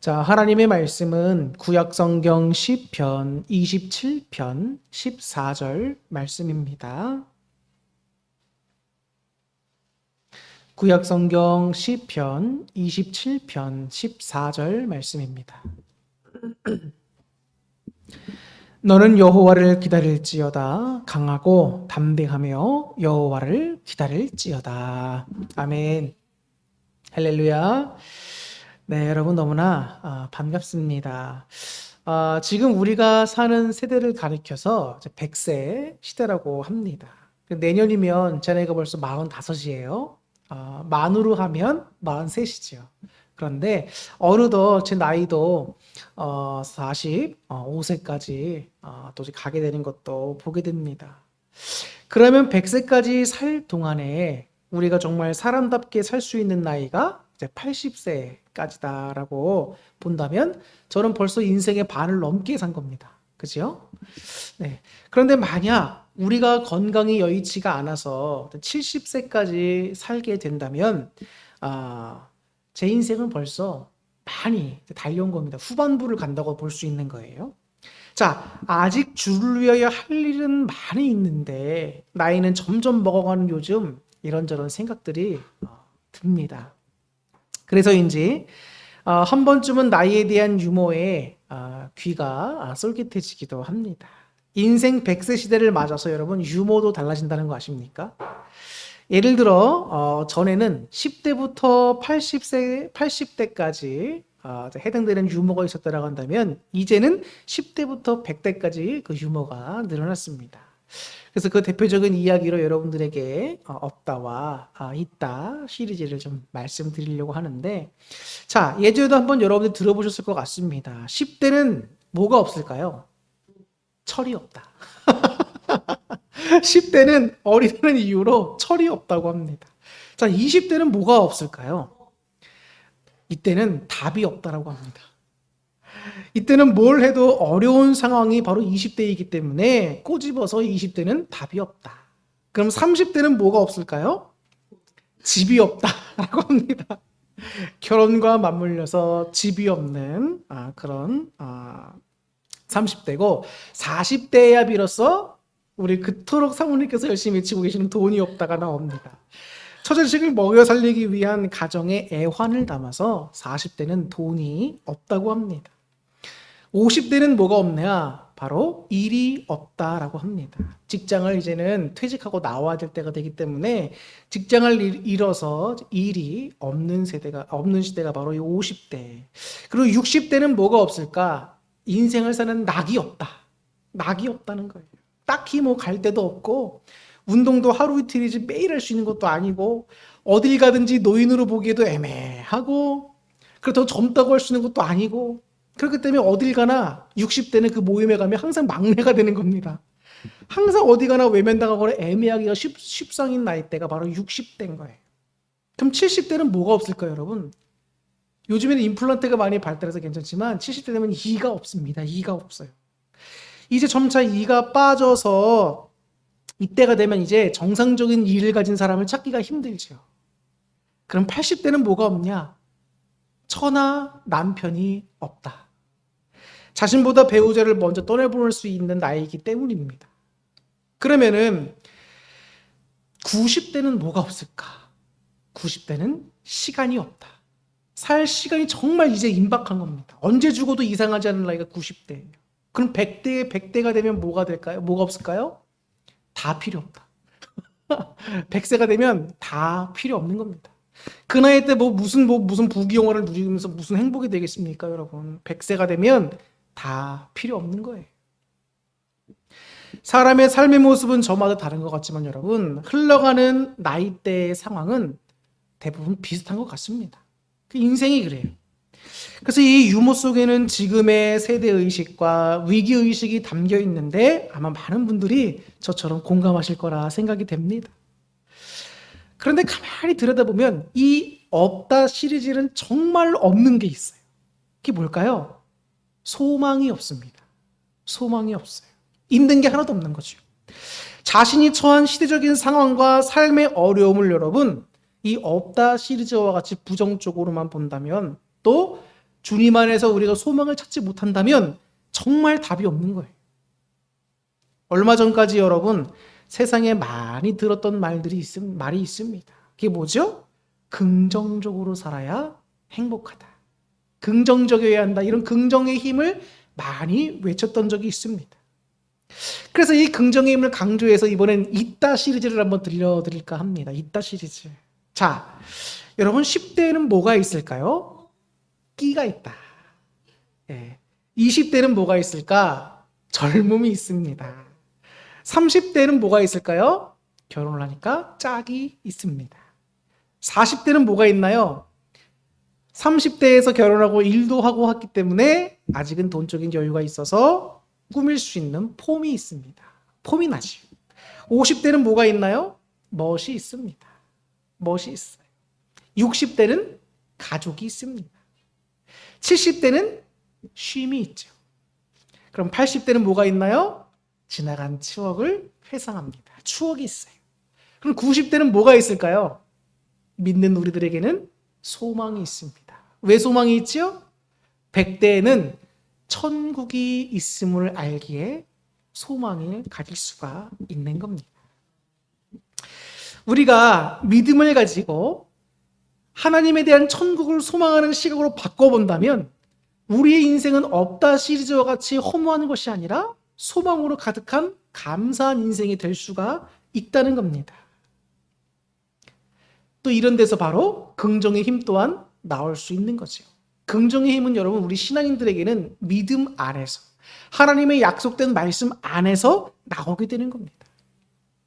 자, 하나님의 말씀은 구약성경 시편 27편 14절 말씀입니다. 구약성경 시편 27편 14절 말씀입니다. 너는 여호와를 기다릴지어다. 강하고 담대하며 여호와를 기다릴지어다. 아멘. 할렐루야. 네, 여러분 너무나 반갑습니다. 지금 우리가 사는 세대를 가리켜서 100세 시대라고 합니다. 내년이면 제 나이가 벌써 45이에요. 만으로 하면 43이죠. 그런데 어느덧 제 나이도 45세까지 또 가게 되는 것도 보게 됩니다. 그러면 100세까지 살 동안에 우리가 정말 사람답게 살 수 있는 나이가 이제 80세까지다라고 본다면 저는 벌써 인생의 반을 넘게 산 겁니다. 그죠? 네. 그런데 만약 우리가 건강이 여의치가 않아서 70세까지 살게 된다면 제 인생은 벌써 많이 달려온 겁니다. 후반부를 간다고 볼 수 있는 거예요. 자, 아직 줄을 위하여 할 일은 많이 있는데 나이는 점점 먹어가는 요즘 이런저런 생각들이 듭니다. 그래서인지 한 번쯤은 나이에 대한 유머에 귀가 쏠깃해지기도 합니다. 인생 100세 시대를 맞아서 여러분 유머도 달라진다는 거 아십니까? 예를 들어 전에는 10대부터 80대까지 해당되는 유머가 있었다고 한다면 이제는 10대부터 100대까지 그 유머가 늘어났습니다. 그래서 그 대표적인 이야기로 여러분들에게 없다와 있다 시리즈를 좀 말씀드리려고 하는데, 자, 예전에도 한번 여러분들 들어보셨을 것 같습니다. 10대는 뭐가 없을까요? 철이 없다. 10대는 어리다는 이유로 철이 없다고 합니다. 자, 20대는 뭐가 없을까요? 이때는 답이 없다라고 합니다. 이때는 뭘 해도 어려운 상황이 바로 20대이기 때문에 꼬집어서 20대는 답이 없다. 그럼 30대는 뭐가 없을까요? 집이 없다라고 합니다. 결혼과 맞물려서 집이 없는 그런 30대고, 40대야 비로소 우리 그토록 사모님께서 열심히 외치고 계시는 돈이 없다가 나옵니다. 처자식을 먹여 살리기 위한 가정의 애환을 담아서 40대는 돈이 없다고 합니다. 50대는 뭐가 없냐? 바로 일이 없다라고 합니다. 직장을 이제는 퇴직하고 나와야 될 때가 되기 때문에 직장을 잃어서 일이 없는 시대가 바로 이 50대. 그리고 60대는 뭐가 없을까? 인생을 사는 낙이 없다. 낙이 없다는 거예요. 딱히 뭐 갈 데도 없고 운동도 하루 이틀이지 매일 할 수 있는 것도 아니고 어딜 가든지 노인으로 보기에도 애매하고 그렇다고 젊다고 할 수 있는 것도 아니고, 그렇기 때문에 어딜 가나 60대는 그 모임에 가면 항상 막내가 되는 겁니다. 항상 어디 가나 외면당하거나 애매하기가 쉽상인 나이대가 바로 60대인 거예요. 그럼 70대는 뭐가 없을까요, 여러분? 요즘에는 임플란트가 많이 발달해서 괜찮지만 70대 되면 이가 없습니다. 이가 없어요. 이제 점차 이가 빠져서 이때가 되면 이제 정상적인 이를 가진 사람을 찾기가 힘들죠. 그럼 80대는 뭐가 없냐? 처나 남편이 없다. 자신보다 배우자를 먼저 떠내보낼 수 있는 나이이기 때문입니다. 그러면은 90대는 뭐가 없을까? 90대는 시간이 없다. 살 시간이 정말 이제 임박한 겁니다. 언제 죽어도 이상하지 않은 나이가 90대예요. 그럼 100대가 되면 뭐가 될까요? 뭐가 없을까요? 다 필요 없다. 100세가 되면 다 필요 없는 겁니다. 그 나이 때 무슨 부귀영화를 누리면서 무슨 행복이 되겠습니까, 여러분? 100세가 되면 다 필요 없는 거예요. 사람의 삶의 모습은 저마다 다른 것 같지만 여러분, 흘러가는 나이대의 상황은 대부분 비슷한 것 같습니다. 그 인생이 그래요. 그래서 이 유머 속에는 지금의 세대의식과 위기의식이 담겨 있는데 아마 많은 분들이 저처럼 공감하실 거라 생각이 됩니다. 그런데 가만히 들여다보면 이 없다 시리즈는 정말 없는 게 있어요. 그게 뭘까요? 소망이 없습니다. 소망이 없어요. 있는 게 하나도 없는 거죠. 자신이 처한 시대적인 상황과 삶의 어려움을 여러분 이 없다 시리즈와 같이 부정적으로만 본다면 또 주님 안에서 우리가 소망을 찾지 못한다면 정말 답이 없는 거예요. 얼마 전까지 여러분 세상에 많이 들었던 말이 있습니다. 그게 뭐죠? 긍정적으로 살아야 행복하다. 긍정적이어야 한다. 이런 긍정의 힘을 많이 외쳤던 적이 있습니다. 그래서 이 긍정의 힘을 강조해서 이번엔 있다 시리즈를 한번 들려드릴까 합니다. 있다 시리즈. 자, 여러분 10대에는 뭐가 있을까요? 끼가 있다. 20대는 뭐가 있을까? 젊음이 있습니다. 30대는 뭐가 있을까요? 결혼을 하니까 짝이 있습니다. 40대는 뭐가 있나요? 30대에서 결혼하고 일도 하고 했기 때문에 아직은 돈적인 여유가 있어서 꾸밀 수 있는 폼이 있습니다. 폼이 나지. 50대는 뭐가 있나요? 멋이 있습니다. 멋이 있어요. 60대는 가족이 있습니다. 70대는 쉼이 있죠. 그럼 80대는 뭐가 있나요? 지나간 추억을 회상합니다. 추억이 있어요. 그럼 90대는 뭐가 있을까요? 믿는 우리들에게는 소망이 있습니다. 왜 소망이 있죠? 100대에는 천국이 있음을 알기에 소망을 가질 수가 있는 겁니다. 우리가 믿음을 가지고 하나님에 대한 천국을 소망하는 시각으로 바꿔본다면 우리의 인생은 없다 시리즈와 같이 허무한 것이 아니라 소망으로 가득한 감사한 인생이 될 수가 있다는 겁니다. 또 이런 데서 바로 긍정의 힘 또한 나올 수 있는 거죠. 긍정의 힘은 여러분 우리 신앙인들에게는 믿음 안에서 하나님의 약속된 말씀 안에서 나오게 되는 겁니다.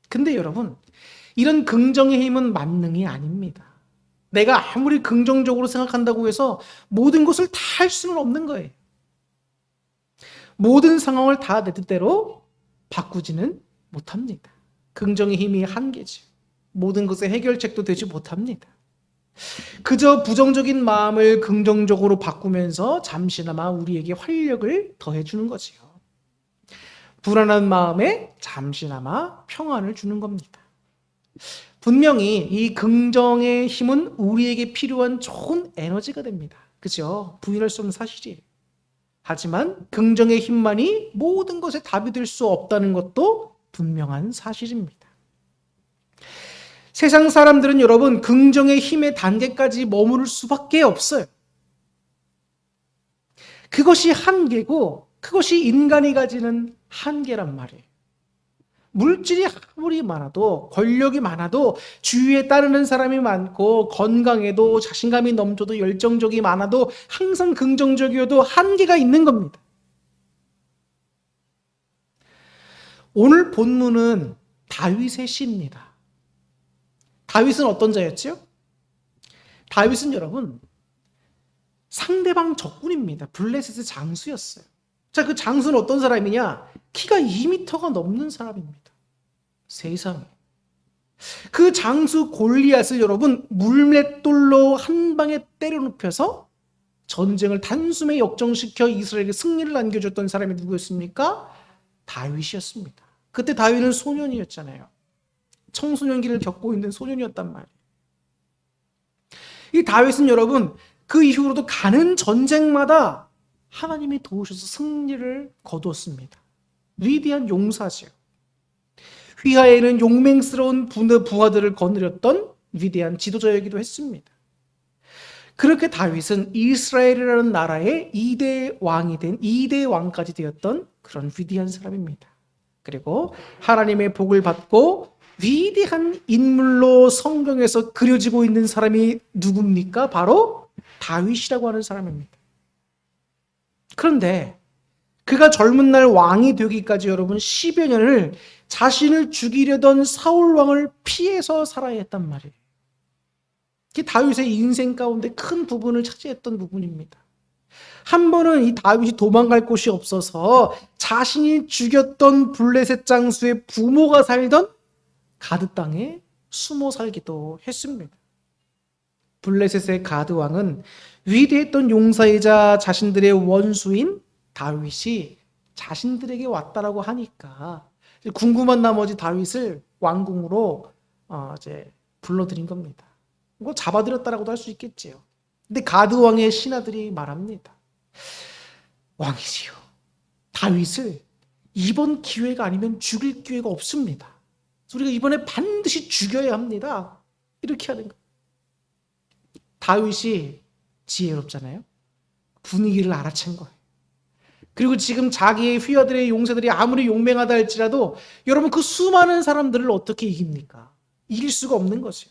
근데 여러분 이런 긍정의 힘은 만능이 아닙니다. 내가 아무리 긍정적으로 생각한다고 해서 모든 것을 다 할 수는 없는 거예요. 모든 상황을 다 내 뜻대로 바꾸지는 못합니다. 긍정의 힘이 한계죠. 모든 것의 해결책도 되지 못합니다. 그저 부정적인 마음을 긍정적으로 바꾸면서 잠시나마 우리에게 활력을 더해주는 거지요. 불안한 마음에 잠시나마 평안을 주는 겁니다. 분명히 이 긍정의 힘은 우리에게 필요한 좋은 에너지가 됩니다. 그죠? 부인할 수 없는 사실이에요. 하지만 긍정의 힘만이 모든 것에 답이 될 수 없다는 것도 분명한 사실입니다. 세상 사람들은 여러분 긍정의 힘의 단계까지 머무를 수밖에 없어요. 그것이 한계고 그것이 인간이 가지는 한계란 말이에요. 물질이 아무리 많아도 권력이 많아도 주위에 따르는 사람이 많고 건강해도 자신감이 넘쳐도 열정적이 많아도 항상 긍정적이어도 한계가 있는 겁니다. 오늘 본문은 다윗의 시입니다. 다윗은 어떤 자였죠? 다윗은 여러분 상대방 적군입니다. 블레셋의 장수였어요. 자, 그 장수는 어떤 사람이냐? 키가 2m가 넘는 사람입니다. 세상에. 그 장수 골리앗을 여러분 물맷돌로 한 방에 때려 눕혀서 전쟁을 단숨에 역정시켜 이스라엘에게 승리를 안겨줬던 사람이 누구였습니까? 다윗이었습니다. 그때 다윗은 소년이었잖아요. 청소년기를 겪고 있는 소년이었단 말이에요. 이 다윗은 여러분 그 이후로도 가는 전쟁마다 하나님이 도우셔서 승리를 거두었습니다. 위대한 용사죠. 휘하에는 용맹스러운 부하들을 거느렸던 위대한 지도자이기도 했습니다. 그렇게 다윗은 이스라엘이라는 나라의 2대 왕이 된 2대 왕까지 되었던 그런 위대한 사람입니다. 그리고 하나님의 복을 받고 위대한 인물로 성경에서 그려지고 있는 사람이 누굽니까? 바로 다윗이라고 하는 사람입니다. 그런데 그가 젊은 날 왕이 되기까지 여러분 10여 년을 자신을 죽이려던 사울 왕을 피해서 살아야 했단 말이에요. 그게 다윗의 인생 가운데 큰 부분을 차지했던 부분입니다. 한 번은 이 다윗이 도망갈 곳이 없어서 자신이 죽였던 블레셋 장수의 부모가 살던 가드 땅에 숨어 살기도 했습니다. 블레셋의 가드 왕은 위대했던 용사이자 자신들의 원수인 다윗이 자신들에게 왔다라고 하니까 궁금한 나머지 다윗을 왕궁으로 이제 불러들인 겁니다. 뭐 잡아들였다라고도 할 수 있겠지요. 근데 가드 왕의 신하들이 말합니다. 왕이시여, 다윗을 이번 기회가 아니면 죽일 기회가 없습니다. 우리가 이번에 반드시 죽여야 합니다. 이렇게 하는 거예요. 다윗이 지혜롭잖아요. 분위기를 알아챈 거예요. 그리고 지금 자기의 휘하들의 용사들이 아무리 용맹하다 할지라도 여러분 그 수많은 사람들을 어떻게 이깁니까? 이길 수가 없는 거죠.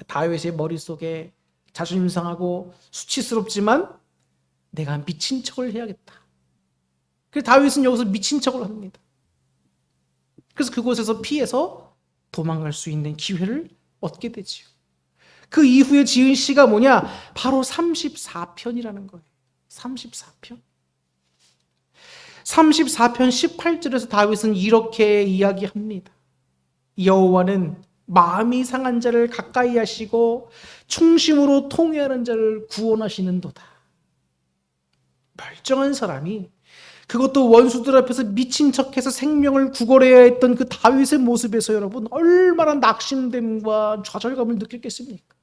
다윗의 머릿속에 자존심 상하고 수치스럽지만 내가 미친 척을 해야겠다. 그래서 다윗은 여기서 미친 척을 합니다. 그래서 그곳에서 피해서 도망갈 수 있는 기회를 얻게 되지요. 그 이후에 지은 시가 뭐냐? 바로 34편이라는 거예요. 34편. 34편 18절에서 다윗은 이렇게 이야기합니다. 여호와는 마음이 상한 자를 가까이 하시고 충심으로 통회하는 자를 구원하시는도다. 멀쩡한 사람이, 그것도 원수들 앞에서 미친 척해서 생명을 구걸해야 했던 그 다윗의 모습에서 여러분 얼마나 낙심됨과 좌절감을 느꼈겠습니까?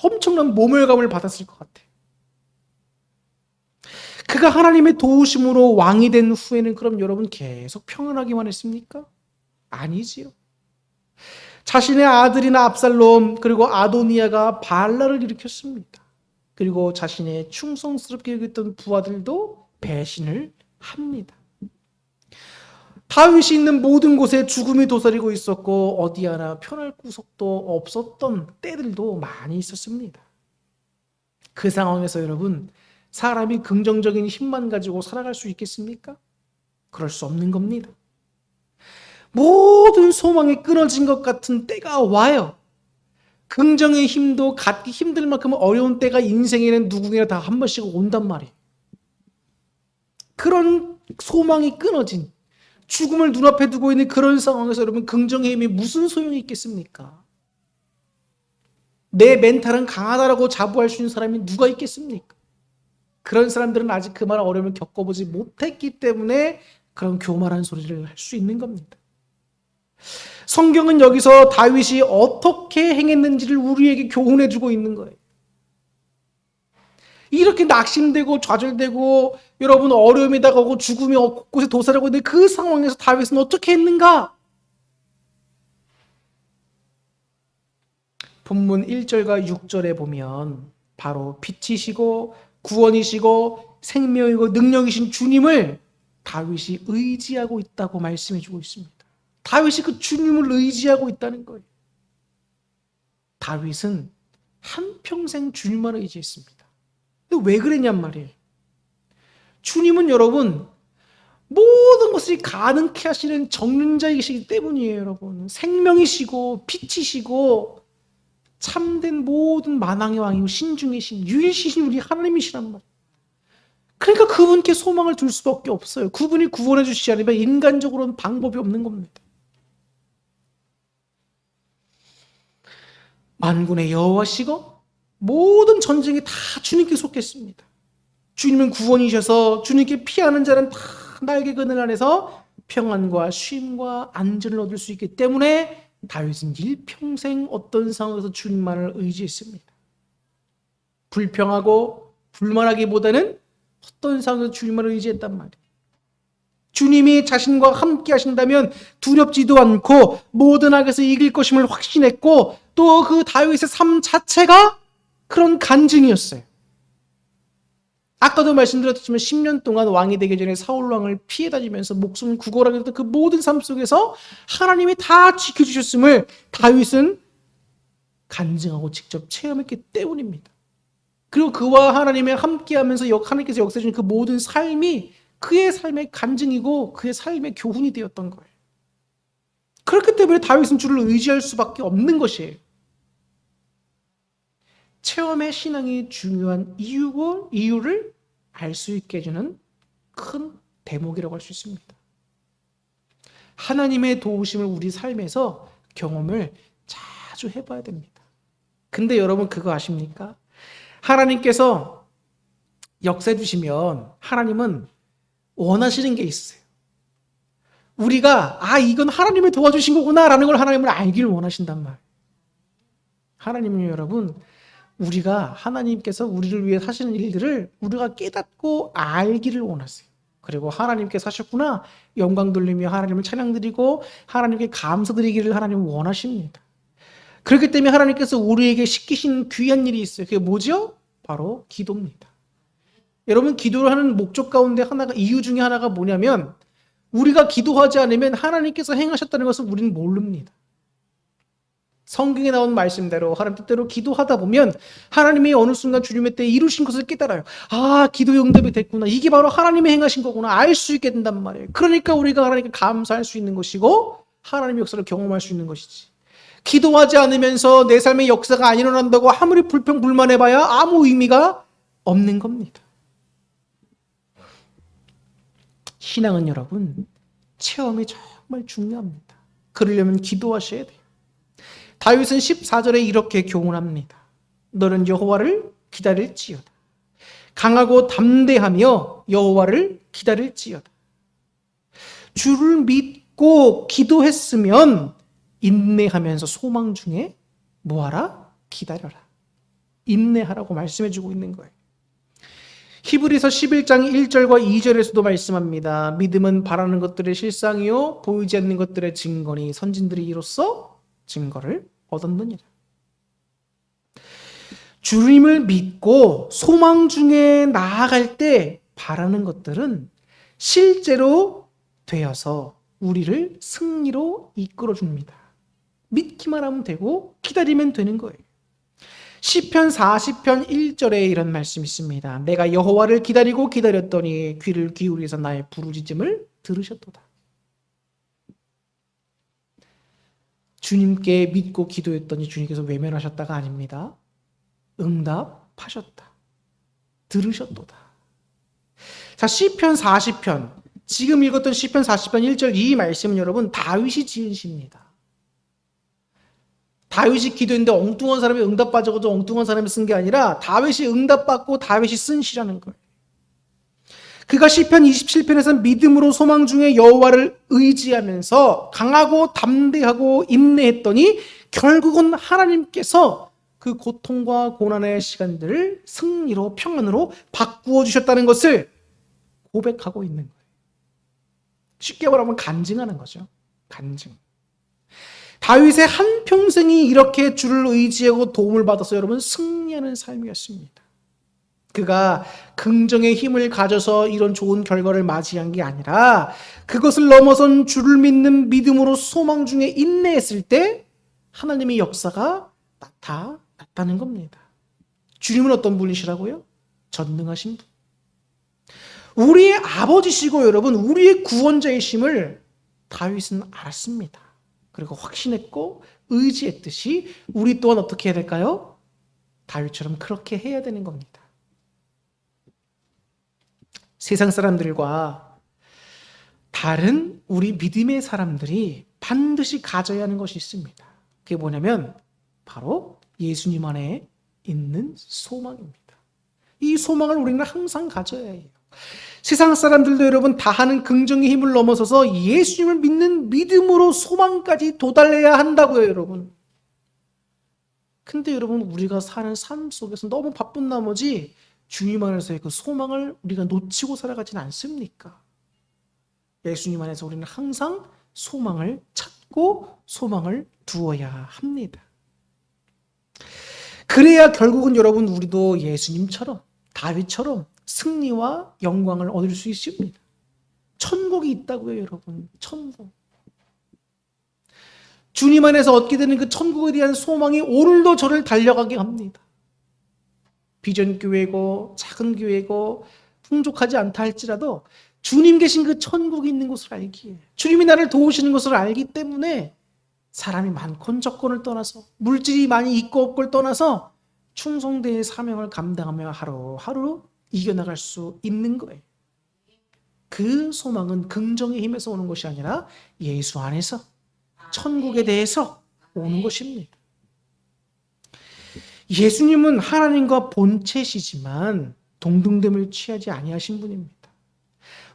엄청난 모멸감을 받았을 것 같아요. 그가 하나님의 도우심으로 왕이 된 후에는 그럼 여러분 계속 평안하기만 했습니까? 아니지요. 자신의 아들이나 압살롬 그리고 아도니아가 반란을 일으켰습니다. 그리고 자신의 충성스럽게 여겼던 부하들도 배신을 합니다. 다윗이 있는 모든 곳에 죽음이 도사리고 있었고 어디 하나 편할 구석도 없었던 때들도 많이 있었습니다. 그 상황에서 여러분 사람이 긍정적인 힘만 가지고 살아갈 수 있겠습니까? 그럴 수 없는 겁니다. 모든 소망이 끊어진 것 같은 때가 와요. 긍정의 힘도 갖기 힘들 만큼 어려운 때가 인생에는 누구나 다 한 번씩 온단 말이에요. 그런 소망이 끊어진, 죽음을 눈앞에 두고 있는 그런 상황에서 여러분 긍정의 힘이 무슨 소용이 있겠습니까? 내 멘탈은 강하다라고 자부할 수 있는 사람이 누가 있겠습니까? 그런 사람들은 아직 그 말한 어려움을 겪어보지 못했기 때문에 그런 교만한 소리를 할 수 있는 겁니다. 성경은 여기서 다윗이 어떻게 행했는지를 우리에게 교훈해 주고 있는 거예요. 이렇게 낙심되고 좌절되고 여러분 어려움이 다가오고 죽음이 곳곳에 도사리고 있는데 그 상황에서 다윗은 어떻게 했는가? 본문 1절과 6절에 보면 바로 빛이시고 구원이시고 생명이고 능력이신 주님을 다윗이 의지하고 있다고 말씀해 주고 있습니다. 다윗이 그 주님을 의지하고 있다는 거예요. 다윗은 한평생 주님만 의지했습니다. 근데 왜 그랬냔 말이에요. 주님은 여러분 모든 것을 가능케 하시는 정륜자이시기 때문이에요. 여러분 생명이시고 빛이시고 참된 모든 만왕의 왕이고 신중이신 유일신 우리 하나님이시란 말이에요. 그러니까 그분께 소망을 둘 수밖에 없어요. 그분이 구원해 주시지 않으면 인간적으로는 방법이 없는 겁니다. 만군의 여호와시고 모든 전쟁이 다 주님께 속했습니다. 주님은 구원이셔서 주님께 피하는 자는 다 날개 그늘 안에서 평안과 쉼과 안전을 얻을 수 있기 때문에 다윗은 일평생 어떤 상황에서 주님만을 의지했습니다. 불평하고 불만하기보다는 어떤 상황에서 주님만을 의지했단 말이에요. 주님이 자신과 함께 하신다면 두렵지도 않고 모든 악에서 이길 것임을 확신했고 또 그 다윗의 삶 자체가 그런 간증이었어요. 아까도 말씀드렸지만 10년 동안 왕이 되기 전에 사울 왕을 피해 다니면서 목숨을 구걸하게 됐던 그 모든 삶 속에서 하나님이 다 지켜주셨음을 다윗은 간증하고 직접 체험했기 때문입니다. 그리고 그와 하나님의 함께하면서 하나님께서 역사해 주신 그 모든 삶이 그의 삶의 간증이고 그의 삶의 교훈이 되었던 거예요. 그렇기 때문에 다윗은 주를 의지할 수밖에 없는 것이에요. 체험의 신앙이 중요한 이유를 알 수 있게 해주는 큰 대목이라고 할 수 있습니다. 하나님의 도우심을 우리 삶에서 경험을 자주 해봐야 됩니다. 근데 여러분 그거 아십니까? 하나님께서 역사해 주시면 하나님은 원하시는 게 있어요. 우리가 이건 하나님이 도와주신 거구나 라는 걸 하나님은 알기를 원하신단 말이에요. 하나님은 여러분 우리가 하나님께서 우리를 위해 하시는 일들을 우리가 깨닫고 알기를 원하세요. 그리고 하나님께서 하셨구나 영광 돌리며 하나님을 찬양드리고 하나님께 감사드리기를 하나님은 원하십니다. 그렇기 때문에 하나님께서 우리에게 시키신 귀한 일이 있어요. 그게 뭐죠? 바로 기도입니다. 여러분, 기도를 하는 목적 가운데 하나가, 이유 중에 하나가 뭐냐면 우리가 기도하지 않으면 하나님께서 행하셨다는 것을 우리는 모릅니다. 성경에 나온 말씀대로 하나님 뜻대로 기도하다 보면 하나님이 어느 순간 주님의 때에 이루신 것을 깨달아요. 아, 기도의 응답이 됐구나. 이게 바로 하나님이 행하신 거구나. 알 수 있게 된단 말이에요. 그러니까 우리가 하나님께 감사할 수 있는 것이고 하나님의 역사를 경험할 수 있는 것이지. 기도하지 않으면서 내 삶의 역사가 안 일어난다고 아무리 불평불만해봐야 아무 의미가 없는 겁니다. 신앙은 여러분, 체험이 정말 중요합니다. 그러려면 기도하셔야 돼요. 다윗은 14절에 이렇게 교훈합니다. 너는 여호와를 기다릴지어다. 강하고 담대하며 여호와를 기다릴지어다. 주를 믿고 기도했으면 인내하면서 소망 중에 뭐하라? 기다려라. 인내하라고 말씀해주고 있는 거예요. 히브리서 11장 1절과 2절에서도 말씀합니다. 믿음은 바라는 것들의 실상이요 보이지 않는 것들의 증거니 선진들이 이로써 증거를 얻었느니라. 주님을 믿고 소망 중에 나아갈 때 바라는 것들은 실제로 되어서 우리를 승리로 이끌어 줍니다. 믿기만 하면 되고 기다리면 되는 거예요. 시편 40편 1절에 이런 말씀이 있습니다. 내가 여호와를 기다리고 기다렸더니 귀를 기울여서 나의 부르짖음을 들으셨도다. 주님께 믿고 기도했더니 주님께서 외면하셨다가 아닙니다. 응답하셨다. 들으셨도다. 자, 시편 40편. 지금 읽었던 시편 40편 1절 이 말씀은 여러분 다윗이 지은 시입니다. 다윗이 기도했는데 엉뚱한 사람이 응답받아도 엉뚱한 사람이 쓴 게 아니라 다윗이 응답받고 다윗이 쓴 시라는 거예요. 그가 시편 27편에서 믿음으로 소망 중에 여호와를 의지하면서 강하고 담대하고 인내했더니 결국은 하나님께서 그 고통과 고난의 시간들을 승리로 평안으로 바꾸어 주셨다는 것을 고백하고 있는 거예요. 쉽게 말하면 간증하는 거죠. 간증. 다윗의 한평생이 이렇게 주를 의지하고 도움을 받아서 여러분 승리하는 삶이었습니다. 그가 긍정의 힘을 가져서 이런 좋은 결과를 맞이한 게 아니라 그것을 넘어선 주를 믿는 믿음으로 소망 중에 인내했을 때 하나님의 역사가 나타났다는 겁니다. 주님은 어떤 분이시라고요? 전능하신 분. 우리의 아버지시고 여러분 우리의 구원자이심을 다윗은 알았습니다. 그리고 확신했고 의지했듯이 우리 또한 어떻게 해야 될까요? 다윗처럼 그렇게 해야 되는 겁니다. 세상 사람들과 다른 우리 믿음의 사람들이 반드시 가져야 하는 것이 있습니다. 그게 뭐냐면 바로 예수님 안에 있는 소망입니다. 이 소망을 우리는 항상 가져야 해요. 세상 사람들도 여러분 다 하는 긍정의 힘을 넘어서서 예수님을 믿는 믿음으로 소망까지 도달해야 한다고요, 여러분. 근데 여러분 우리가 사는 삶 속에서 너무 바쁜 나머지 주님 안에서의 그 소망을 우리가 놓치고 살아가지는 않습니까? 예수님 안에서 우리는 항상 소망을 찾고 소망을 두어야 합니다. 그래야 결국은 여러분 우리도 예수님처럼 다윗처럼 승리와 영광을 얻을 수 있습니다. 천국이 있다고요, 여러분. 천국. 주님 안에서 얻게 되는 그 천국에 대한 소망이 오늘도 저를 달려가게 합니다. 비전교회고 작은 교회고 풍족하지 않다 할지라도 주님 계신 그 천국이 있는 곳을 알기에 주님이 나를 도우시는 것을 알기 때문에 사람이 많건 적건을 떠나서 물질이 많이 있고 없고를 떠나서 충성대의 사명을 감당하며 하루하루 이겨나갈 수 있는 거예요. 그 소망은 긍정의 힘에서 오는 것이 아니라 예수 안에서 천국에 대해서 오는 것입니다. 예수님은 하나님과 본체시지만 동등됨을 취하지 아니하신 분입니다.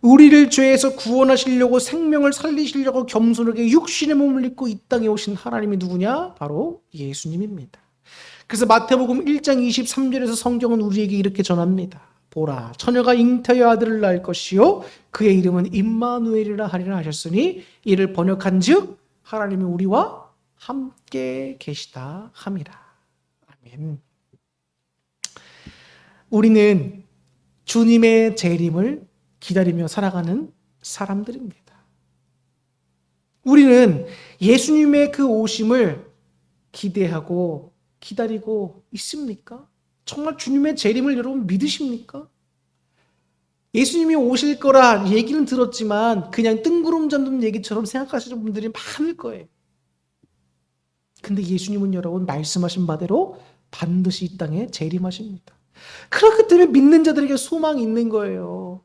우리를 죄에서 구원하시려고 생명을 살리시려고 겸손하게 육신의 몸을 입고 이 땅에 오신 하나님이 누구냐? 바로 예수님입니다. 그래서 마태복음 1장 23절에서 성경은 우리에게 이렇게 전합니다. 보라, 처녀가 잉태의 아들을 낳을 것이요 그의 이름은 임마누엘이라 하리라 하셨으니 이를 번역한즉 하나님이 우리와 함께 계시다 함이라. 아멘. 우리는 주님의 재림을 기다리며 살아가는 사람들입니다. 우리는 예수님의 그 오심을 기대하고 기다리고 있습니까? 정말 주님의 재림을 여러분 믿으십니까? 예수님이 오실 거라 얘기는 들었지만 그냥 뜬구름 잡는 얘기처럼 생각하시는 분들이 많을 거예요. 근데 예수님은 여러분 말씀하신 바대로 반드시 이 땅에 재림하십니다. 그렇기 때문에 믿는 자들에게 소망이 있는 거예요.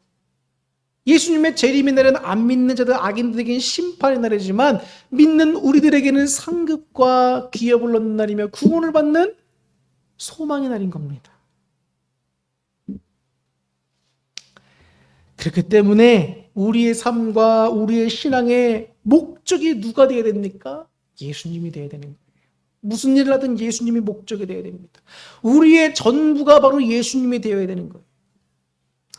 예수님의 재림의 날은 안 믿는 자들, 악인들에게는 심판의 날이지만 믿는 우리들에게는 상급과 기업을 얻는 날이며 구원을 받는 소망의 날인 겁니다. 그렇기 때문에 우리의 삶과 우리의 신앙의 목적이 누가 되어야 됩니까? 예수님이 되어야 되는 거예요. 무슨 일을 하든 예수님이 목적이 되어야 됩니다. 우리의 전부가 바로 예수님이 되어야 되는 거예요.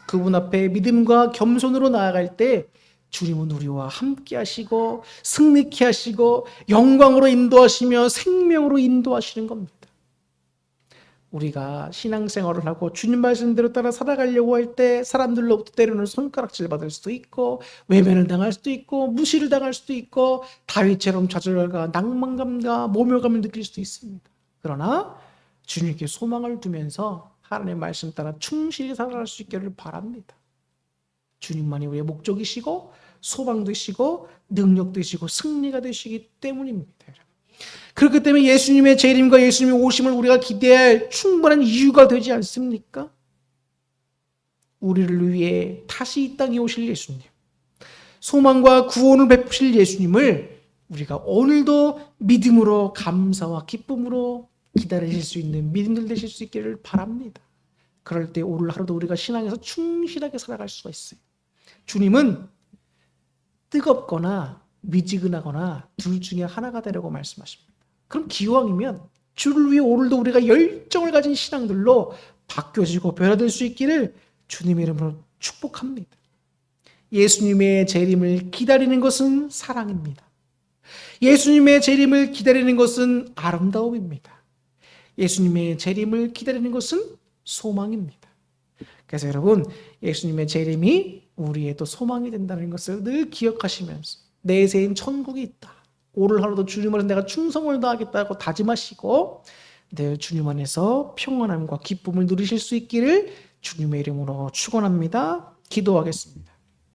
그분 앞에 믿음과 겸손으로 나아갈 때 주님은 우리와 함께 하시고 승리케 하시고 영광으로 인도하시며 생명으로 인도하시는 겁니다. 우리가 신앙생활을 하고 주님 말씀대로 따라 살아가려고 할 때 사람들로부터 때로는 손가락질 받을 수도 있고 외면을 당할 수도 있고 무시를 당할 수도 있고 다윗처럼 좌절과 낭만감과 모멸감을 느낄 수도 있습니다. 그러나 주님께 소망을 두면서 하나님의 말씀 따라 충실히 살아갈 수 있기를 바랍니다. 주님만이 우리의 목적이시고 소망되시고 능력되시고 승리가 되시기 때문입니다. 그렇기 때문에 예수님의 재림과 예수님의 오심을 우리가 기대할 충분한 이유가 되지 않습니까? 우리를 위해 다시 이 땅에 오실 예수님, 소망과 구원을 베푸실 예수님을 우리가 오늘도 믿음으로 감사와 기쁨으로 기다리실 수 있는 믿음들 되실 수 있기를 바랍니다. 그럴 때 오늘 하루도 우리가 신앙에서 충실하게 살아갈 수가 있어요. 주님은 뜨겁거나 미지근하거나 둘 중에 하나가 되라고 말씀하십니다. 그럼 기왕이면 주를 위해 오늘도 우리가 열정을 가진 신앙들로 바뀌어지고 변화될 수 있기를 주님의 이름으로 축복합니다. 예수님의 재림을 기다리는 것은 사랑입니다. 예수님의 재림을 기다리는 것은 아름다움입니다. 예수님의 재림을 기다리는 것은 소망입니다. 그래서 여러분 예수님의 재림이 우리의 또 소망이 된다는 것을 늘 기억하시면서 내세인 천국이 있다. 오늘 하루도 주님 안에서 내가 충성을 다하겠다고 다짐하시고 늘 주님 안에서 평안함과 기쁨을 누리실 수 있기를 주님의 이름으로 축원합니다. 기도하겠습니다.